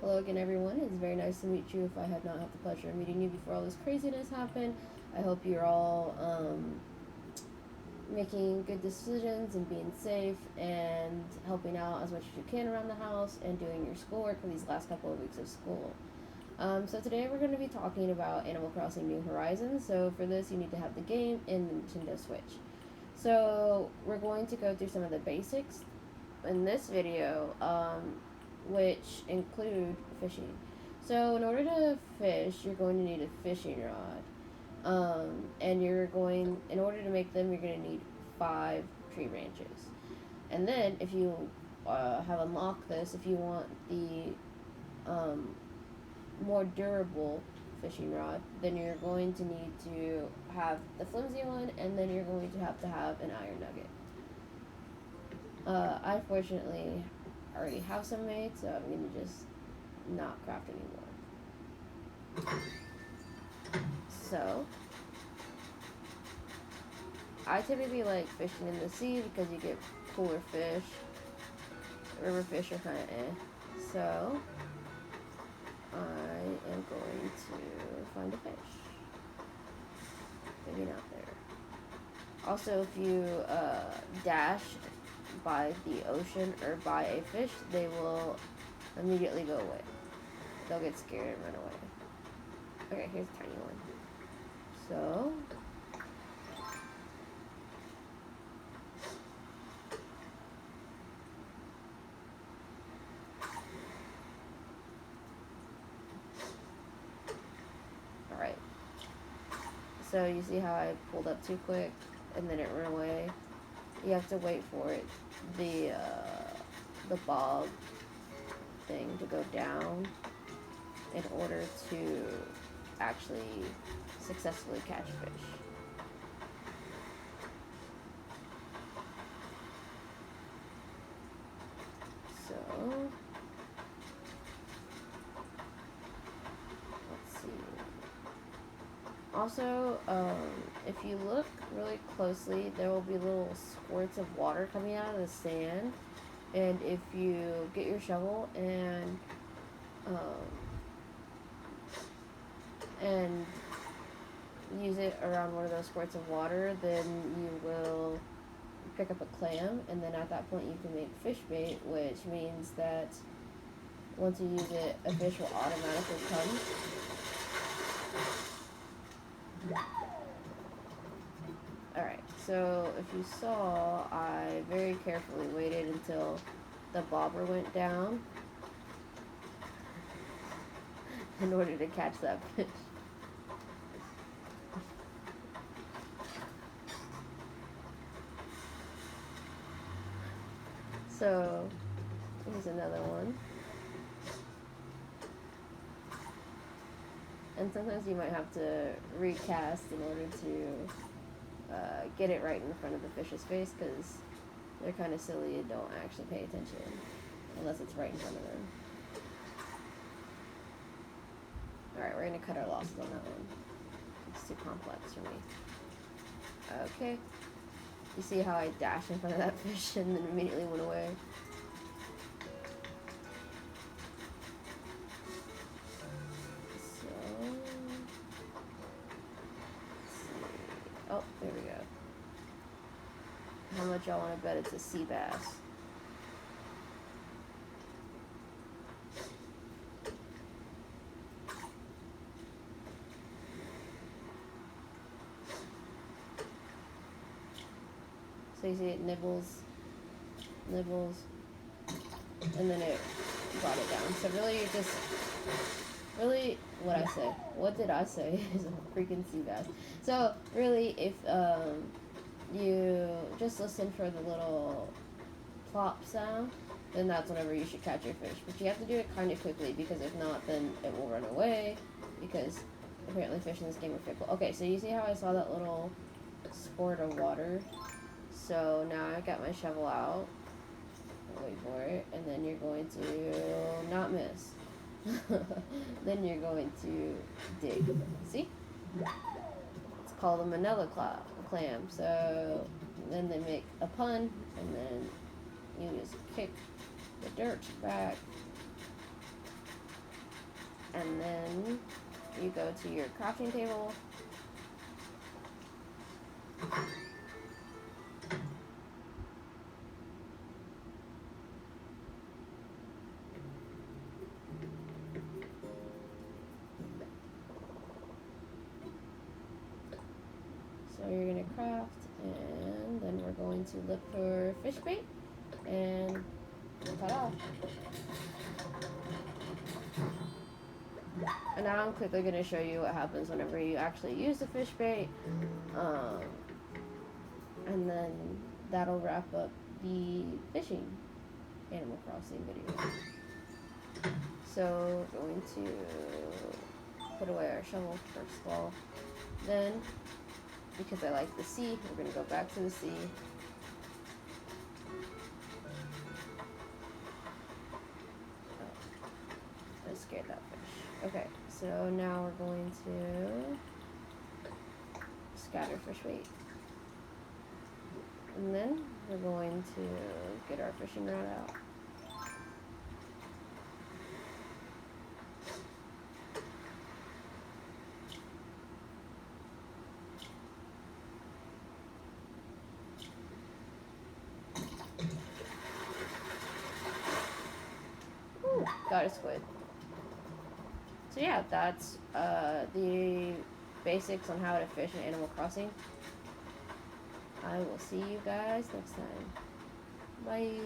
Hello again, everyone. It's very nice to meet you if I had not had the pleasure of meeting you before all this craziness happened. I hope you're all making good decisions and being safe and helping out as much as you can around the house and doing your schoolwork for these last couple of weeks of school. So today we're going to be talking about Animal Crossing New Horizons. So for this, you need to have the game and the Nintendo Switch. So we're going to go through some of the basics in this video, which include fishing. So in order to fish, you're going to need a fishing rod. And in order to make them, you're going to need 5 tree branches. And then if you have unlocked this, if you want the more durable fishing rod, then you're going to need to have the flimsy one, and then you're going to have an iron nugget. I fortunately already have some made, so I'm going to just not craft anymore. So, I typically like fishing in the sea because you get cooler fish. River fish are kind of So, I am going to find a fish. Maybe not there. Also, if you dash by the ocean or by a fish, they will immediately go away. They'll get scared and run away. Okay, here's a tiny one. So, alright. So you see how I pulled up too quick and then it ran away? You have to wait for it, the bob thing to go down in order to actually successfully catch fish. So, let's see. Also, if you look really closely, there will be little squirts of water coming out of the sand. And if you get your shovel and use it around one of those squirts of water, then you will pick up a clam, and then at that point you can make fish bait, which means that once you use it, a fish will automatically come. Alright, so if you saw, I very carefully waited until the bobber went down in order to catch that fish. So, here's another one. And sometimes you might have to recast in order to get it right in front of the fish's face, because they're kind of silly and don't actually pay attention unless it's right in front of them. Alright, we're going to cut our losses on that one. It's too complex for me. Okay. You see how I dashed in front of that fish and then immediately went away? So, let's see. Oh, there we go. How much y'all want to bet it's a sea bass? So you see it nibbles, and then it brought it down. So really, you're just, what did I say? Is a freaking sea bass. So really, if you just listen for the little plop sound, then that's whenever you should catch your fish. But you have to do it kind of quickly, because if not, then it will run away, because apparently fish in this game are fickle. Okay, so you see how I saw that little squirt of water? So now I've got my shovel out. Wait for it, and then you're going to not miss. Then you're going to dig. See? It's called a manila clam. So then they make a pun, and then you just kick the dirt back and then you go to your crafting table. So you're going to craft, and then we're going to look for fish bait, and ta-da! And now I'm quickly going to show you what happens whenever you actually use the fish bait, and then that'll wrap up the fishing Animal Crossing video. So we're going to put away our shovel first of all. Then, because I like the sea, we're going to go back to the sea. Oh, I scared that fish. Okay, so now we're going to scatter fish bait. And then we're going to get our fishing rod out. Ooh, got a squid. So yeah, that's the basics on how to fish in Animal Crossing. I will see you guys next time. Bye.